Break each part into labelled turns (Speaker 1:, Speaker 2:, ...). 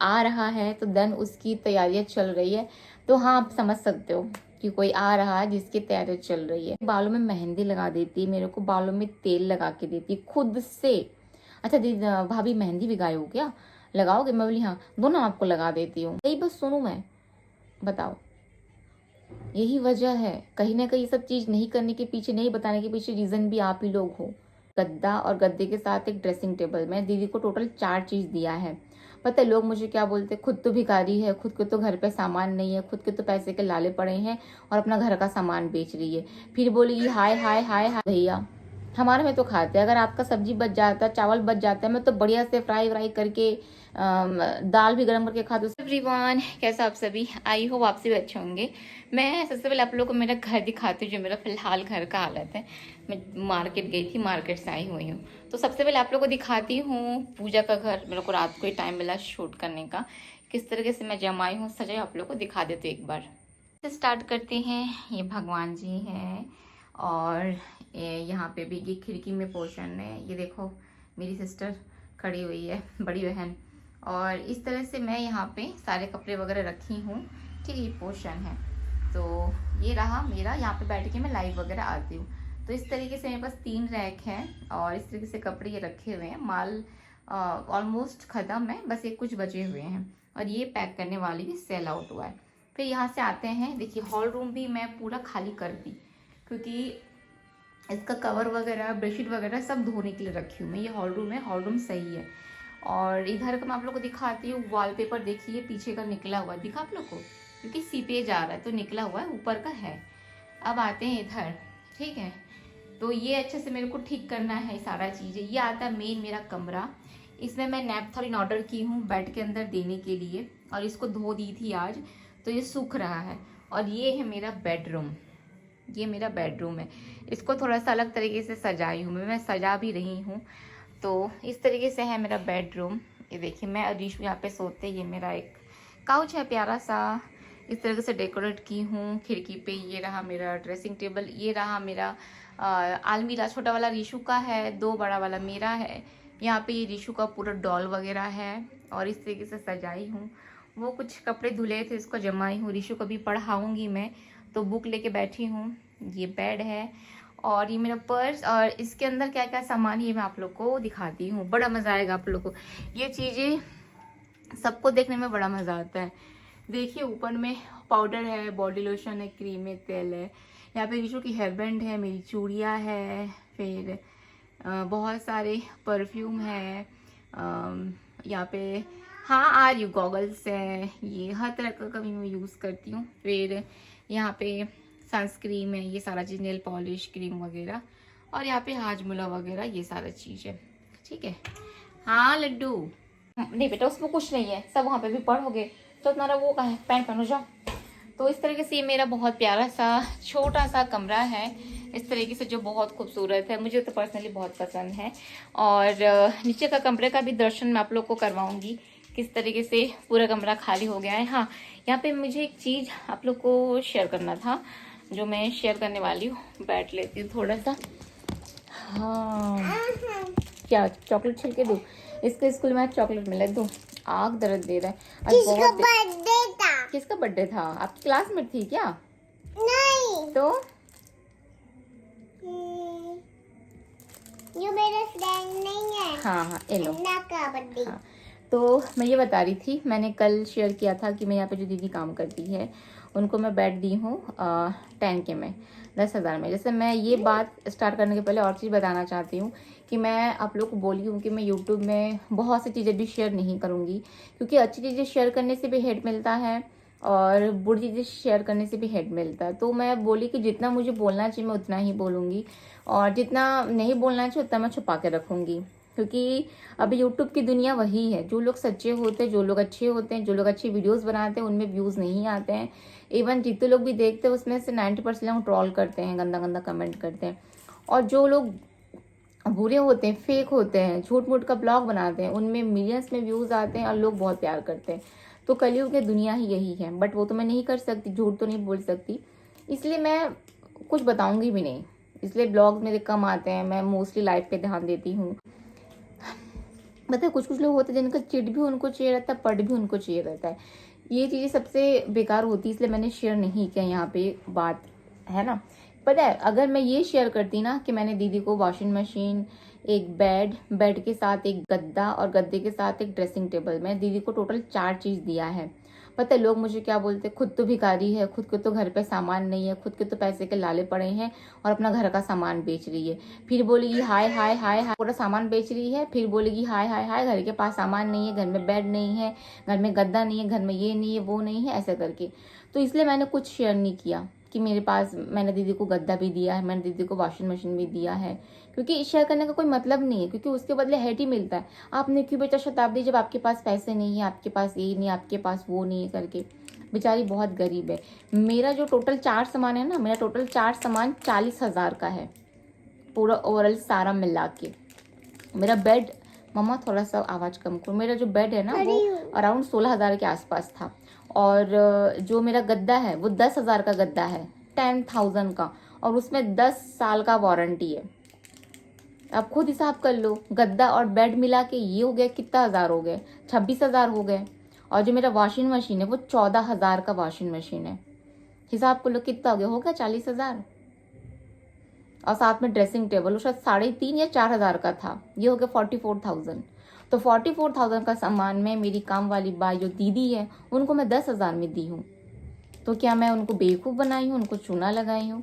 Speaker 1: आ रहा है तो देन उसकी तैयारियां चल रही है, तो हाँ आप समझ सकते हो कि कोई आ रहा है जिसकी तैयारी चल रही है। बालों में मेहंदी लगा देती, मेरे को बालों में तेल लगा के देती खुद से। अच्छा दीदी भाभी मेहंदी भी गाये हो क्या, लगाओगे? मैं बोली हाँ, दोनों आपको लगा देती हूँ। यही बस सुनूं मैं, बताओ। यही वजह है, कहीं ना कहीं सब चीज नहीं करने के पीछे, नहीं बताने के पीछे रीजन भी आप ही लोग हो। गद्दा और गद्दे के साथ एक ड्रेसिंग टेबल, मैं दीदी को टोटल 4 चीज दिया है। पता है लोग मुझे क्या बोलते, खुद तो भिखारी है, खुद के तो घर पे सामान नहीं है, खुद के तो पैसे के लाले पड़े हैं और अपना घर का सामान बेच रही है। फिर बोलेगी हाय हाय हाय हाय। भैया हमारे में तो खाते हैं, अगर आपका सब्जी बच जाता है, चावल बच जाता है, मैं तो बढ़िया से फ्राई व्राई करके दाल भी गर्म करके खा दो। एवरीवन, कैसा आप सभी, आई होप आप सभी अच्छे होंगे। मैं सबसे पहले आप लोगों को मेरा घर दिखाती हूँ, जो मेरा फिलहाल घर का हालत है। मैं मार्केट गई थी, मार्केट से आई हुई हूँ, तो सबसे पहले आप लोगों को दिखाती हूँ पूजा का घर। मेरे को रात को ही टाइम मिला शूट करने का, किस तरीके से मैं जमाई हूँ, सजाई, आप लोग को दिखा देती हूँ एक बार। स्टार्ट करते हैं। ये भगवान जी हैं और यहाँ पे भी ये खिड़की में पोर्शन है। ये देखो मेरी सिस्टर खड़ी हुई है, बड़ी बहन। और इस तरह से मैं यहाँ पे सारे कपड़े वगैरह रखी हूँ। ठीक है, ये पोर्शन है। तो ये रहा मेरा, यहाँ पे बैठ के मैं लाइव वगैरह आती हूँ। तो इस तरीके से मेरे पास 3 रैक हैं और इस तरीके से कपड़े ये रखे हुए हैं। माल ऑलमोस्ट ख़त्म है, बस ये कुछ बचे हुए हैं और ये पैक करने वाली भी सेल आउट हुआ है। फिर यहाँ से आते हैं, देखिए हॉल रूम भी मैं पूरा खाली कर दी, क्योंकि इसका कवर वगैरह बेडशीट वगैरह सब धोने के लिए रखी हूँ मैं। ये हॉल रूम है, हॉल रूम सही है। और इधर का मैं आप लोग को दिखाती हूँ। वॉलपेपर देखिए पीछे का निकला हुआ है, दिखा आप लोग को, क्योंकि सीपेज आ रहा है तो निकला हुआ है, ऊपर का है। अब आते हैं इधर, ठीक है। तो ये अच्छे से मेरे को ठीक करना है सारा चीज़ें। ये आता है मेन मेरा कमरा, इसमें मैं नैपथॉलिन ऑर्डर की हूँ बेड के अंदर देने के लिए, और इसको धो दी थी आज, तो ये सूख रहा है। और ये है मेरा बेडरूम, ये मेरा बेडरूम है। इसको थोड़ा सा अलग तरीके से सजाई हूँ मैं सजा भी रही हूँ। तो इस तरीके से है मेरा बेडरूम। ये देखिए मैं और रीशु यहाँ पे सोते, ये मेरा एक काउच है प्यारा सा, इस तरीके से डेकोरेट की हूँ। खिड़की पे ये रहा मेरा ड्रेसिंग टेबल, ये रहा मेरा अलमीरा। छोटा वाला रीशु का है, 2 बड़ा वाला मेरा है। यहाँ पे ये रीशु का पूरा डॉल वगैरह है और इस तरीके से सजाई हूँ। वो कुछ कपड़े धुले थे, इसको जमाई हूँ। रीशु को भी पढ़ाऊँगी मैं, तो बुक लेके बैठी हूँ। ये बेड है और ये मेरा पर्स, और इसके अंदर क्या क्या सामान है मैं आप लोग को दिखाती हूँ। बड़ा मज़ा आएगा आप लोग को, ये चीज़ें सबको देखने में बड़ा मज़ा आता है। देखिए ऊपर में पाउडर है, बॉडी लोशन है, क्रीम है, तेल है। यहाँ पे रीशु की हेयर बैंड है, मेरी चूड़ियाँ है, फिर बहुत सारे परफ्यूम है। यहाँ पे हाँ आर यू गॉगल्स है, ये हर तरह का कभी मैं यूज़ करती हूँ। फिर यहाँ पे सनस्क्रीन है, ये सारा चीज़, नेल पॉलिश, क्रीम वगैरह। और यहाँ पे हाजमोला वगैरह, ये सारा चीज़ है। ठीक है। हाँ लड्डू, नहीं बेटा उसमें कुछ नहीं है, सब वहाँ पे भी पढ़ोगे तो तुम्हारा वो का है, पैंट पहनो जाओ। तो इस तरीके से ये मेरा बहुत प्यारा सा छोटा सा कमरा है, इस तरीके से, जो बहुत खूबसूरत है, मुझे तो पर्सनली बहुत पसंद है। और नीचे का कमरे का भी दर्शन मैं आप लोग को करवाऊंगी, किस तरीके से पूरा कमरा खाली हो गया है। हाँ यहाँ पे मुझे एक चीज़ आप लोग को शेयर करना था, जो मैं शेयर करने वाली हूँ। बैठ लेती हूँ थोड़ा सा। हाँ क्या चॉकलेट छिलके दूँ? इसके स्कूल में चॉकलेट मिला, दूँ? आग दर्द दे रहा है आज बहुत।
Speaker 2: बर्थडे था।
Speaker 1: किसका बर्थडे था? आपकी क्लासमेट थी क्या?
Speaker 2: नहीं
Speaker 1: तो
Speaker 2: ये मेरे फ्रेंड नहीं है।
Speaker 1: हाँ हाँ एलो
Speaker 2: का बर्थडे।
Speaker 1: हाँ, तो मैं ये बता रही थी, मैंने कल शेयर किया था कि मैं यहाँ पे जो दीदी काम करती है उनको मैं बेड दी हूँ 10K में, 10,000 में। जैसे मैं ये बात स्टार्ट करने के पहले और चीज़ बताना चाहती हूँ कि मैं आप लोग को बोली हूँ कि मैं यूट्यूब में बहुत सी चीज़ें भी शेयर नहीं करूँगी, क्योंकि अच्छी चीज़ें शेयर करने से भी हेट मिलता है और बुरी चीज़ें शेयर करने से भी हेट मिलता है। तो मैं बोली कि जितना मुझे बोलना चाहिए मैं उतना ही बोलूँगी, और जितना नहीं बोलना चाहिए उतना मैं छुपा के रखूँगी, क्योंकि अभी यूट्यूब की दुनिया वही है। जो लोग सच्चे होते हैं, जो लोग अच्छे होते हैं, जो लोग अच्छी वीडियोस बनाते हैं, उनमें व्यूज़ नहीं आते हैं। इवन जितने लोग भी देखते हैं उसमें से 90% लोग ट्रोल करते हैं, गंदा गंदा कमेंट करते हैं। और जो लोग बुरे होते हैं, फेक होते हैं, झूठ मूठ का ब्लॉग बनाते हैं, उनमें मिलियंस में व्यूज़ आते हैं और लोग बहुत प्यार करते हैं। तो कलयुग की दुनिया ही यही है, बट वो तो मैं नहीं कर सकती, झूठ तो नहीं बोल सकती, इसलिए मैं कुछ बताऊंगी भी नहीं। इसलिए ब्लॉग मेरे कम आते हैं, मैं मोस्टली लाइफ पे ध्यान देती हूँ। पता है कुछ कुछ लोग होते हैं जिनका चिट भी उनको चाहिए रहता है, पट भी उनको चाहिए रहता है। ये चीज़ें सबसे बेकार होती है, इसलिए मैंने शेयर नहीं किया यहाँ पे बात, है ना। पता है अगर मैं ये शेयर करती ना कि मैंने दीदी को वॉशिंग मशीन, एक बेड, बेड के साथ एक गद्दा और गद्दे के साथ एक ड्रेसिंग टेबल, मैं दीदी को टोटल 4 चीज़ दिया है। पता है लोग मुझे क्या बोलते, खुद तो भिखारी है, खुद को तो घर पे सामान नहीं है, खुद के तो पैसे के लाले पड़े हैं और अपना घर का सामान बेच रही है। फिर बोलेगी हाय हाय हाय हाय, पूरा सामान बेच रही है, फिर बोलेगी हाय हाय हाय घर के पास सामान नहीं है, घर में बेड नहीं है, घर में गद्दा नहीं है, घर में ये नहीं है, वो नहीं है, ऐसा करके। तो इसलिए मैंने कुछ शेयर नहीं किया कि मेरे पास, मैंने दीदी को गद्दा भी दिया है, मैंने दीदी को वॉशिंग मशीन भी दिया है, क्योंकि शेयर करने का कोई मतलब नहीं है, क्योंकि उसके बदले हेट ही मिलता है। आपने क्यों बेचा शताब्दी जब आपके पास पैसे नहीं है, आपके पास ये नहीं, आपके पास वो नहीं है करके। बेचारी बहुत गरीब है। मेरा जो टोटल 4 सामान है ना, मेरा टोटल 4 सामान 40,000 का है, पूरा ओवरऑल सारा मिला के। मेरा बेड, मम्मा थोड़ा सा आवाज़ कम करो, मेरा जो बेड है ना वो अराउंड 16,000 के आसपास था। और जो मेरा गद्दा है वो 10,000 का गद्दा है, 10,000 का, और उसमें 10 साल का वारंटी है। आप खुद हिसाब कर लो, गद्दा और बेड मिला के ये हो गया कितना हज़ार हो गए, 26,000 हो गए। और जो मेरा वॉशिंग मशीन है वो 14,000 का वॉशिंग मशीन है। हिसाब कर लो कितना हो गया 40,000। और साथ में ड्रेसिंग टेबल वो शायद 3,500 या 4,000 का था, ये हो गया 44,000। तो 44,000 का सामान में मेरी काम वाली बाई जो दीदी है उनको मैं 10,000 में दी हूँ। तो क्या मैं उनको बेवकूफ़ बनाई हूँ, उनको चूना लगाई हूँ?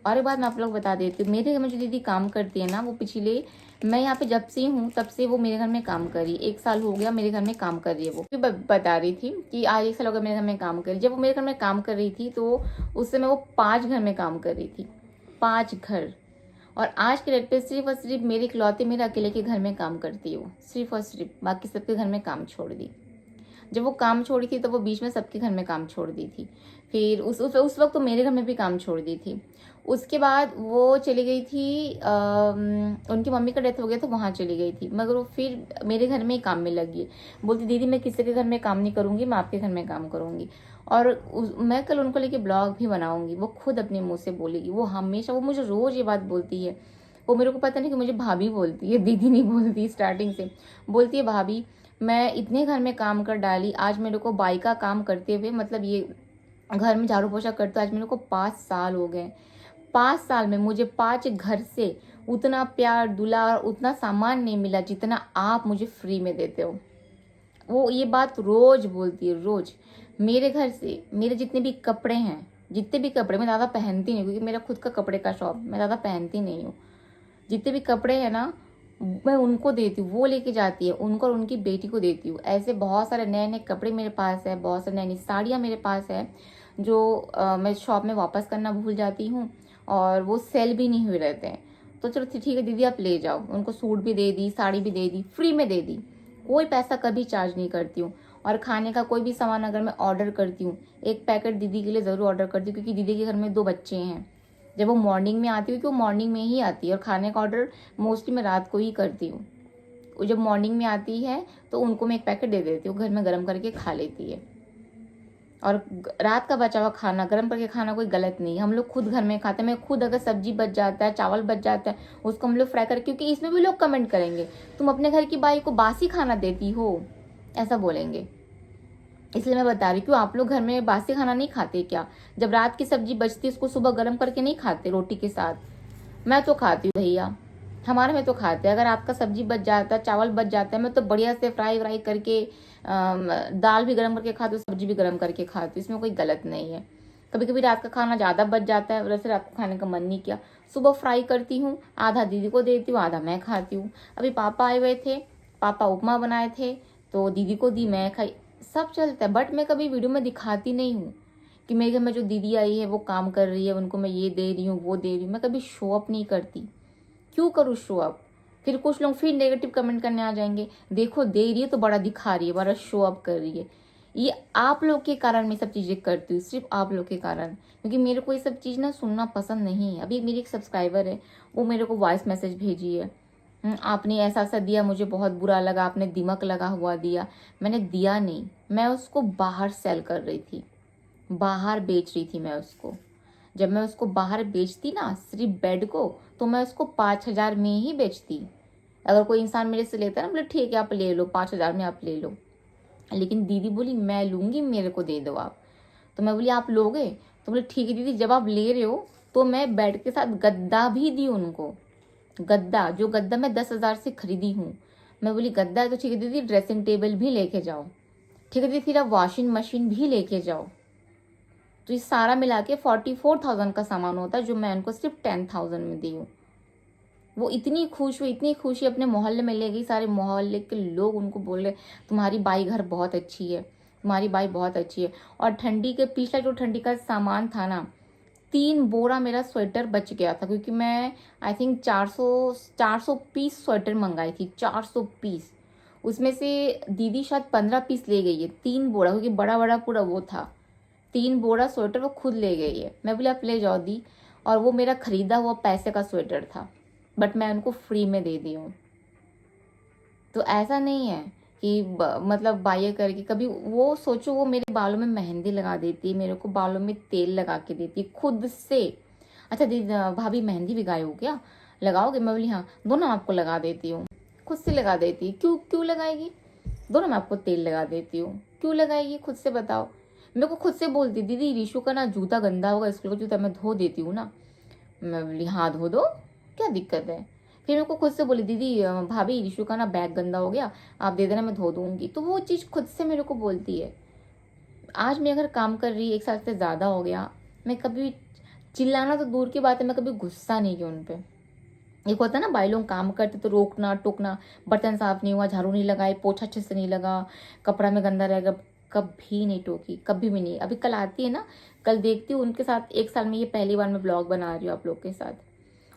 Speaker 1: और एक बात मैं आप लोग बता देती हूँ, मेरे घर में जो दीदी काम करती है ना, वो पिछले, मैं यहाँ पे जब से हूँ तब से वो मेरे घर में काम कर रही है। 1 साल हो गया मेरे घर में काम कर रही है। वो बता रही थी कि आज 1 साल हो गया मेरे घर में काम कर रही। जब वो मेरे घर में काम कर रही थी तो उस समय वो 5 घर में काम कर रही थी, 5 घर। और आज के डेट पे सिर्फ और सिर्फ मेरे इकलौते मेरे अकेले के घर में काम करती है वो, सिर्फ और सिर्फ, बाकी सबके घर में काम छोड़ दी। जब वो काम छोड़ी थी तो वो बीच में सबके घर में काम छोड़ दी थी। फिर उस वक्त तो मेरे घर में भी काम छोड़ दी थी। उसके बाद वो चली गई थी, उनकी मम्मी का डेथ हो गया तो वहाँ चली गई थी, मगर वो फिर मेरे घर में ही काम में लगी है। बोलती दीदी मैं किसी के घर में काम नहीं करूँगी, मैं आपके घर में काम करूँगी। और मैं कल उनको लेके ब्लॉग भी बनाऊँगी, वो खुद अपने मुँह से बोलेगी। वो हमेशा, वो मुझे रोज़ ये बात बोलती है। वो मेरे को पता नहीं कि मुझे भाभी बोलती है, दीदी नहीं बोलती। स्टार्टिंग से बोलती है भाभी मैं इतने घर में काम कर डाली, आज मेरे को बाई का काम करते हुए, मतलब ये घर में झाड़ू पोछा करते आज मेरे को 5 साल हो गए। 5 साल में मुझे 5 घर से उतना प्यार दुलार और उतना सामान नहीं मिला जितना आप मुझे फ्री में देते हो। वो ये बात रोज बोलती है, रोज। मेरे घर से मेरे जितने भी कपड़े हैं, जितने भी कपड़े मैं ज़्यादा पहनती नहीं, क्योंकि मेरा खुद का कपड़े का शॉप, मैं ज़्यादा पहनती नहीं हूँ। जितने भी कपड़े हैं ना मैं उनको देती हूँ, वो लेके जाती है, उनको और उनकी बेटी को देती हूँ। ऐसे बहुत सारे नए नए कपड़े मेरे पास है, बहुत सारी नई नई साड़ियाँ मेरे पास है जो मैं शॉप में वापस करना भूल जाती हूँ और वो सेल भी नहीं हुए रहते हैं। तो चलो ठीक है दीदी आप ले जाओ। उनको सूट भी दे दी, साड़ी भी दे दी, फ्री में दे दी, कोई पैसा कभी चार्ज नहीं करती हूँ। और खाने का कोई भी सामान अगर मैं ऑर्डर करती हूँ, एक पैकेट दीदी के लिए ज़रूर ऑर्डर करती हूँ, क्योंकि दीदी के घर में 2 बच्चे हैं। जब वो मॉर्निंग में आती है, क्योंकि वो मॉर्निंग में ही आती है, और खाने का ऑर्डर मोस्टली मैं रात को ही करती हूँ। वो जब मॉर्निंग में आती है तो उनको मैं एक पैकेट दे देती हूँ, घर में गर्म करके खा लेती है। और रात का बचा हुआ खाना गर्म करके खाना कोई गलत नहीं है, हम लोग खुद घर में खाते हैं। मैं खुद अगर सब्जी बच जाता है, चावल बच जाता है, उसको हम लोग फ्राई करके, क्योंकि इसमें भी लोग कमेंट करेंगे तुम अपने घर की बाई को बासी खाना देती हो, ऐसा बोलेंगे। इसलिए मैं बता रही, क्यों आप लोग घर में बासी खाना नहीं खाते क्या? जब रात की सब्जी बचती है उसको सुबह गर्म करके नहीं खाते रोटी के साथ? मैं तो खाती हूँ भैया, हमारे में तो खाते हैं। अगर आपका सब्जी बच जाता है, चावल बच जाता है, मैं तो बढ़िया से फ्राई करके दाल भी गर्म करके खाती हूँ, सब्जी भी गर्म करके खाती हूँ, इसमें कोई गलत नहीं है। कभी कभी रात का खाना ज़्यादा बच जाता है, वैसे रात को खाने का मन नहीं किया, सुबह फ्राई करती हूँ, आधा दीदी को देती हूँ, आधा मैं खाती हूँ। अभी पापा आए हुए थे, पापा उपमा बनाए थे तो दीदी को दी, मैं खाई, सब चलता है। बट मैं कभी वीडियो में दिखाती नहीं हूँ कि मेरे घर में जो दीदी आई है वो काम कर रही है, उनको मैं ये दे रही हूँ, वो दे रही हूँ। मैं कभी शो अप नहीं करती, क्यों करूँ शो अप? फिर कुछ लोग फिर नेगेटिव कमेंट करने आ जाएंगे, देखो दे रही है तो बड़ा दिखा रही है, बड़ा शो अप कर रही है। ये आप लोग के कारण मैं सब चीज़ें करती हूँ, सिर्फ आप लोग के कारण, क्योंकि मेरे को ये सब चीज़ ना सुनना पसंद नहीं है। अभी मेरी एक सब्सक्राइबर है, वो मेरे को वॉइस मैसेज भेजी है, आपने ऐसा ऐसा दिया, मुझे बहुत बुरा लगा, आपने दिमाग लगा हुआ दिया। मैंने दिया नहीं, मैं उसको बाहर सेल कर रही थी, बाहर बेच रही थी मैं उसको। जब मैं उसको बाहर बेचती ना सिर्फ बेड को, तो मैं उसको 5,000 में ही बेचती, अगर कोई इंसान मेरे से लेता है ना, बोले ठीक है आप ले लो, 5,000 में आप ले लो। लेकिन दीदी बोली मैं लूँगी, मेरे को दे दो आप। तो मैं बोली आप लोगे? तो बोले ठीक है दीदी, जब आप ले रहे हो तो मैं बेड के साथ गद्दा भी दी उनको। गद्दा, जो गद्दा मैं 10,000 से खरीदी हूँ। मैं बोली गद्दा है तो ठीक है दीदी, ड्रेसिंग टेबल भी लेके जाओ। ठीक है दीदी, फिर आप वॉशिंग मशीन भी लेके जाओ। तो ये सारा मिला के 44,000 का सामान होता है, जो मैं उनको सिर्फ 10,000 में दी हूँ। वो इतनी खुश हुई, इतनी खुशी, अपने मोहल्ले में ले गई। सारे मोहल्ले के लोग उनको बोल रहे तुम्हारी बाई घर बहुत अच्छी है, तुम्हारी बाई बहुत अच्छी है। और ठंडी के पिछला जो ठंडी का सामान था ना, 3 बोरा मेरा स्वेटर बच गया था, क्योंकि मैं आई थिंक 400 पीस स्वेटर मंगाई थी, 400 पीस। उसमें से दीदी शायद 15 पीस ले गई है, 3 बोरा, क्योंकि बड़ा बड़ा पूरा वो था। 3 बोरा स्वेटर वो खुद ले गई है। मैं बोले आप ले जाओ दी। और वो मेरा खरीदा हुआ पैसे का स्वेटर था, बट मैं उनको फ्री में दे दी हूँ। तो ऐसा नहीं है कि मतलब बाय करके कभी, वो सोचो वो मेरे बालों में मेहंदी लगा देती है, मेरे को बालों में तेल लगा के देती है खुद से। अच्छा दीदी भाभी मेहंदी भी गाये हो क्या, लगाओगे? मैं बोली हाँ, दोनों आपको लगा देती हूँ। खुद से लगा देती है। क्यों क्यों लगाएगी? दोनों मैं आपको तेल लगा देती हूँ। क्यों लगाएगी, खुद से बताओ। मेरे को खुद से बोलती दीदी रीशु का ना जूता गंदा होगा, स्कूल का जूता मैं धो देती हूँ ना। मैं बोली हाँ धो दो, क्या दिक्कत है। फिर मेरे को खुद से बोली दीदी भाभी रीशु का ना बैग गंदा हो गया, आप दे देना मैं धो दूंगी। तो वो चीज़ खुद से मेरे को बोलती है। आज मैं अगर काम कर रही 1 साल से ज़्यादा हो गया, मैं कभी चिल्लाना तो दूर की बात है, मैं कभी गुस्सा नहीं की उन पर। एक होता है ना भाई लोग काम करते तो रोकना टोकना, बर्तन साफ नहीं हुआ, झाड़ू नहीं लगाए, पोछा अच्छे से नहीं लगा, कपड़ा में गंदा रहेगा, कभी नहीं टोकी, कभी भी नहीं। अभी कल आती है ना, कल देखती हूँ उनके साथ। 1 साल में ये पहली बार मैं ब्लॉग बना रही हूँ आप लोग के साथ।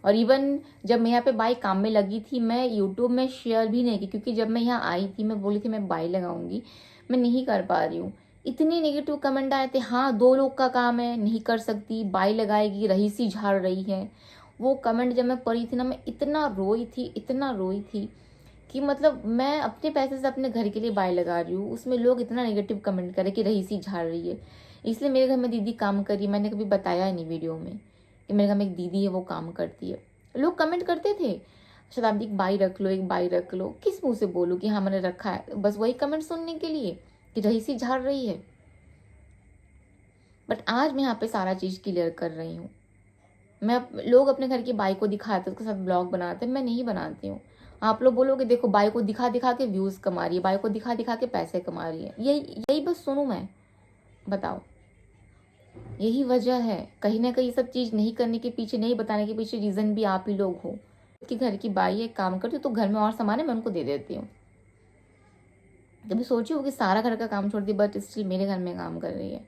Speaker 1: और इवन जब मैं यहाँ पे बाई काम में लगी थी, मैं यूट्यूब में शेयर भी नहीं की, क्योंकि जब मैं यहाँ आई थी मैं बोली थी मैं बाई लगाऊंगी, मैं नहीं कर पा रही हूँ। इतने नेगेटिव कमेंट आए थे। हाँ 2 लोग का काम है, नहीं कर सकती, बाई लगाएगी, रईसी झाड़ रही है। वो कमेंट जब मैं पढ़ी थी ना, मैं इतना रोई थी, इतना रोई थी कि मतलब मैं अपने पैसे से अपने घर के लिए बाई लगा रही हूँ, उसमें लोग इतना नेगेटिव कमेंट करे कि रईसी झाड़ रही है। इसलिए मेरे घर में दीदी काम करी, मैंने कभी बताया नहीं वीडियो में कि मेरे घर में एक दीदी है वो काम करती है। लोग कमेंट करते थे शताब्दी एक बाई रख लो, एक बाई रख लो। किस मुंह से बोलूँ कि हाँ मैंने रखा है, बस वही कमेंट सुनने के लिए कि रईसी झाड़ रही है। बट आज मैं यहाँ पे सारा चीज़ क्लियर कर रही हूँ। लोग अपने घर की बाई को दिखाते उसके साथ ब्लॉग बनाते, मैं नहीं बनाती हूँ। आप लोग बोलोगे देखो बाई को दिखा दिखा के व्यूज़ कमा रही है, बाई को दिखा दिखा के पैसे कमा रही है। यही बस सुनूं मैं, बताओ। यही वजह है। कहीं ना कहीं सब चीज़ नहीं करने के पीछे, नहीं बताने के पीछे रीज़न भी आप ही लोग हो। कि घर की बाई है, काम करती हूँ तो घर में और सामान है मैं उनको दे देती हूँ। कभी सोची हो कि सारा घर का काम छोड़ दी बट स्टिल मेरे घर में काम कर रही है,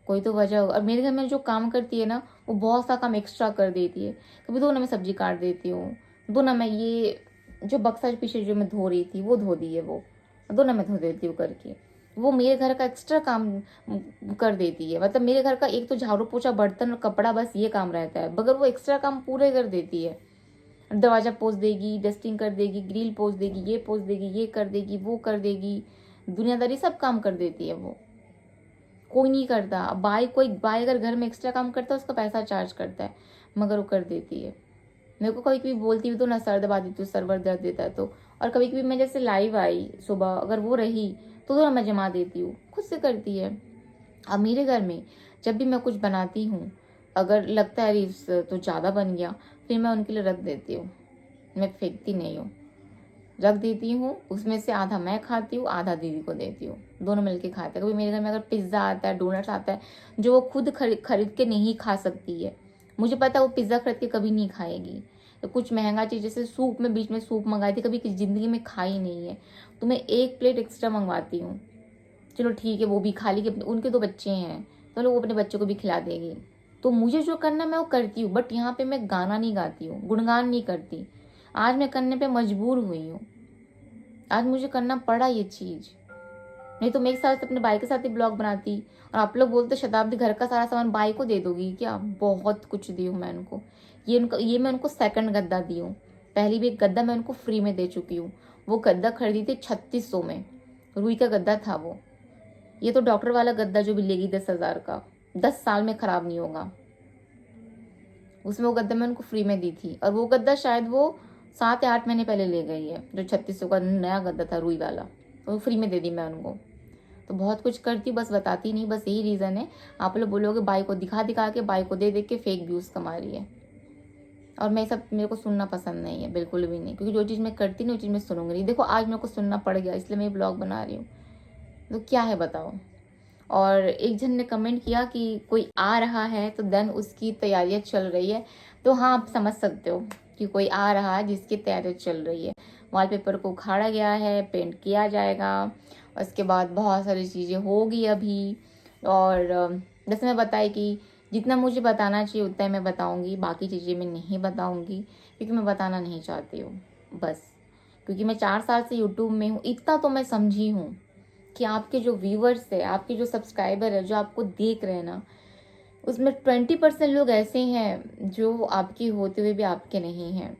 Speaker 1: कोई तो वजह हो। और मेरे घर में जो काम करती है ना, वो बहुत सा काम एक्स्ट्रा कर देती है। कभी दो ना मैं सब्जी काट देती हूँ, दो ना मैं ये जो बक्सा पीछे जो मैं धो रही थी वो धो दी है, वो दो ना मैं धो देती हूँ करके। वो मेरे घर का एक्स्ट्रा काम कर देती है। मतलब मेरे घर का एक तो झाड़ू पोछा बर्तन और कपड़ा बस ये काम रहता है, मगर वो एक्स्ट्रा काम पूरे कर देती है। दरवाजा पोंछ देगी, डस्टिंग कर देगी, ग्रिल पोंछ देगी, ये पोंछ देगी, ये कर देगी, वो कर देगी, दुनियादारी सब काम कर देती है वो। कोई नहीं करता। कोई बाई अगर घर में एक्स्ट्रा काम करता है उसका पैसा चार्ज करता है, मगर वो कर देती है। मेरे को कभी कभी बोलती भी तो ना सर दबा देती हूँ, सरवर दर्द देता है तो। और कभी कभी मैं जैसे लाइव आई सुबह, अगर वो रही तो ना मैं जमा देती हूँ, खुद से करती है। अब मेरे घर में जब भी मैं कुछ बनाती हूँ, अगर लगता है रील्स तो ज़्यादा बन गया, फिर मैं उनके लिए रख देती हूँ, मैं फेंकती नहीं हूँ, रख देती हूँ। उसमें से आधा मैं खाती हूँ, आधा दीदी को देती हूँ, दोनों मिलके खाते हैं। कभी मेरे घर में अगर पिज़्ज़ा आता है, डोनट्स आता है, जो वो खुद खरीद के नहीं खा सकती है, मुझे पता है वो पिज़्ज़ा खरीद के कभी नहीं खाएगी। तो कुछ महंगा चीज़ जैसे सूप में बीच में सूप मंगाई थी, कभी ज़िंदगी में खाई नहीं है, तो मैं 1 प्लेट एक्स्ट्रा मंगवाती हूँ। चलो ठीक है वो भी खा ली, उनके 2 बच्चे हैं तो वो अपने बच्चों को भी खिला देगी। तो मुझे जो करना मैं वो करती हूँ, बट यहाँ पे मैं गाना नहीं गाती हूँ, गुणगान नहीं करती। आज मैं करने पे मजबूर हुई हूँ, आज मुझे करना पड़ा ये चीज़। नहीं तो मैं एक साथ अपने भाई के साथ ही ब्लॉग बनाती। और आप लोग बोलते शताब्दी घर का सारा सामान भाई को दे दोगी क्या? बहुत कुछ दी हूँ मैं उनको। ये मैं उनको सेकंड गद्दा दी हूँ। पहली भी एक गद्दा मैं उनको फ्री में दे चुकी हूँ। वो गद्दा खरीदी थी 3600 में, रुई का गद्दा था वो। ये तो डॉक्टर वाला गद्दा जो भी लेगी 10,000 का, 10 साल में खराब नहीं होगा। उसमें वो गद्दा मैं उनको फ्री में दी थी। और वो गद्दा शायद वो 7 या 8 महीने पहले ले गई है, जो 3600 का नया गद्दा था रुई वाला, वो फ्री में दे दी मैं उनको। तो बहुत कुछ करती बस बताती नहीं, बस यही रीज़न है। आप लोग बोलोगे बाई को दिखा दिखा के, बाई को दे दे के फेक व्यूज़ कमा रही है। और मैं सब मेरे को सुनना पसंद नहीं है, बिल्कुल भी नहीं, क्योंकि जो चीज़ मैं करती नहीं वो चीज़ मैं सुनूंगी नहीं। देखो आज मेरे को सुनना पड़ गया, इसलिए मैं ब्लॉग बना रही हूँ, तो क्या है बताओ। और एक जन ने कमेंट किया कि कोई आ रहा है तो देन उसकी तैयारियां चल रही है। तो हाँ, आप समझ सकते हो कि कोई आ रहा है जिसकी तैयारी चल रही है। वॉलपेपर को उखाड़ा गया है, पेंट किया जाएगा, उसके बाद बहुत सारी चीज़ें होगी अभी। और जैसे मैं बताई कि जितना मुझे बताना चाहिए उतना ही मैं बताऊंगी, बाकी चीज़ें मैं नहीं बताऊंगी, क्योंकि मैं बताना नहीं चाहती हूँ बस। क्योंकि मैं 4 साल से यूट्यूब में हूँ, इतना तो मैं समझी हूँ कि आपके जो व्यूवर्स है, आपके जो सब्सक्राइबर है, जो आपको देख रहे हैं ना, उसमें 20% लोग ऐसे हैं जो आपके होते हुए भी आपके नहीं हैं।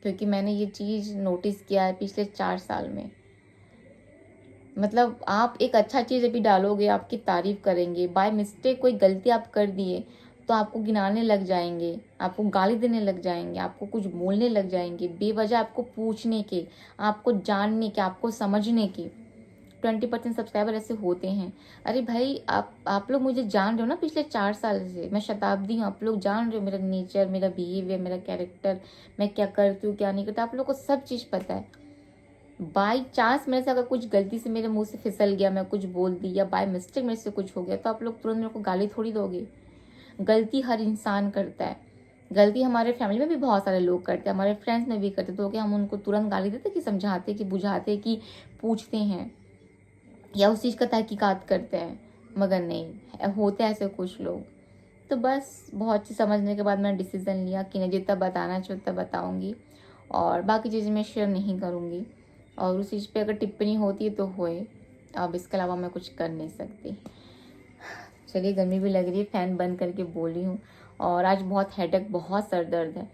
Speaker 1: क्योंकि मैंने ये चीज़ नोटिस किया है पिछले 4 साल में। मतलब आप एक अच्छा चीज़ अभी डालोगे, आपकी तारीफ करेंगे, बाय मिस्टेक कोई गलती आप कर दिए तो आपको गिनाने लग जाएंगे, आपको गाली देने लग जाएंगे, आपको कुछ बोलने लग जाएंगे बेवजह, आपको पूछने के, आपको जानने के, आपको समझने के। 20% सब्सक्राइबर ऐसे होते हैं। अरे भाई, आप लोग मुझे जान रहे हो ना, पिछले 4 साल से मैं शताब्दी हूँ, आप लोग जान रहे हो मेरा नेचर, मेरा बिहेवियर, मेरा कैरेक्टर, मैं क्या करती हूँ क्या नहीं करती, आप लोग को सब चीज़ पता है। बाई चांस मेरे से अगर कुछ गलती से मेरे मुंह से फिसल गया, मैं कुछ बोल दी, या बाय मिस्टेक मेरे से कुछ हो गया, तो आप लोग तुरंत मेरे को गाली थोड़ी दोगे। गलती हर इंसान करता है। गलती हमारे फैमिली में भी बहुत सारे लोग करते हैं, हमारे फ्रेंड्स में भी करते, तो क्या हम उनको तुरंत गाली देते कि समझाते कि बुझाते कि पूछते हैं या उस चीज़ का तहकीकात करते हैं? मगर नहीं, होते हैं ऐसे कुछ लोग। तो बस बहुत चीज़ समझने के बाद मैंने डिसीज़न लिया कि नहीं, जितना बताना चाहिए उतना बताऊँगी, और बाकी चीज़ें मैं शेयर नहीं करूँगी। और उस चीज़ पे अगर टिप्पणी होती है तो होए, अब इसके अलावा मैं कुछ कर नहीं सकती। चलिए, गर्मी भी लग रही है, फ़ैन बंद करके बोल रही हूँ। और आज बहुत हेडेक, बहुत सर दर्द है।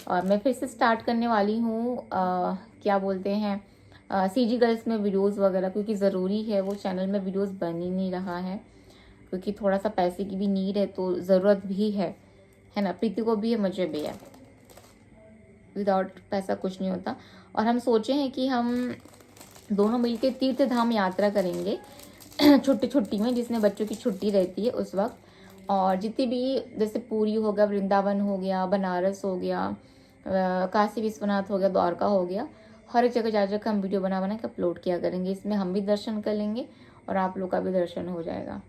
Speaker 1: और मैं फिर से स्टार्ट करने वाली हूँ क्या बोलते हैं, सीजी गर्ल्स में वीडियोस वगैरह, क्योंकि ज़रूरी है, वो चैनल में वीडियोस बन ही नहीं रहा है, क्योंकि थोड़ा सा पैसे की भी नीड है, तो ज़रूरत भी है ना। प्रीति को भी है, मुझे भी है, विदाउट पैसा कुछ नहीं होता। और हम सोचे हैं कि हम दोनों मिलके तीर्थ धाम यात्रा करेंगे छुट्टी में, जिसमें बच्चों की छुट्टी रहती है उस वक्त। और जितनी भी, जैसे पूरी हो गया, वृंदावन हो गया, बनारस हो गया, काशी विश्वनाथ हो गया, द्वारका हो गया, हर एक जगह जा जाकर हम वीडियो बना के अपलोड किया करेंगे। इसमें हम भी दर्शन कर लेंगे और आप लोग का भी दर्शन हो जाएगा।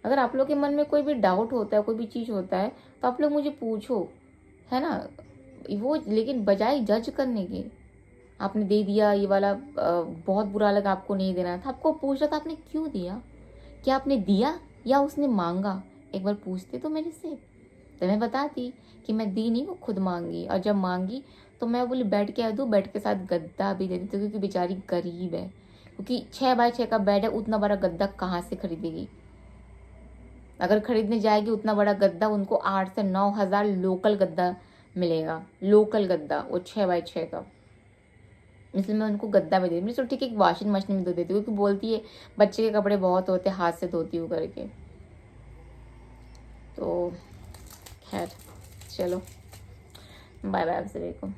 Speaker 1: अगर आप लोग के मन में कोई भी डाउट होता है, कोई भी चीज़ होता है, तो आप लोग मुझे पूछो, है ना। वो लेकिन बजाय जज करने के, आपने दे दिया ये वाला, बहुत बुरा लगा, आपको नहीं देना था, आपको पूछा था, आपने क्यों दिया, क्या आपने दिया या उसने मांगा? एक बार पूछते तो मेरे से, तो मैं बताती कि मैं दी नहीं, वो खुद मांगी। और जब मांगी तो मैं बोली बेड क्या दूँ, बेड के साथ गद्दा भी दे देती, क्योंकि बेचारी गरीब है। क्योंकि 6x6 का बेड है, उतना बड़ा गद्दा कहाँ से खरीदेगी? अगर खरीदने जाएगी उतना बड़ा गद्दा, उनको 8 से 9 हज़ार लोकल गद्दा मिलेगा, लोकल गद्दा, वो 6x6 का। इसलिए मैं उनको गद्दा में दे दी। तो ठीक है, एक वॉशिंग मशीन में धो देती हूँ, क्योंकि बोलती है बच्चे के कपड़े बहुत होते, हाथ से धोती हूँ करके। तो खैर, चलो, बाय बाय आप सभी को।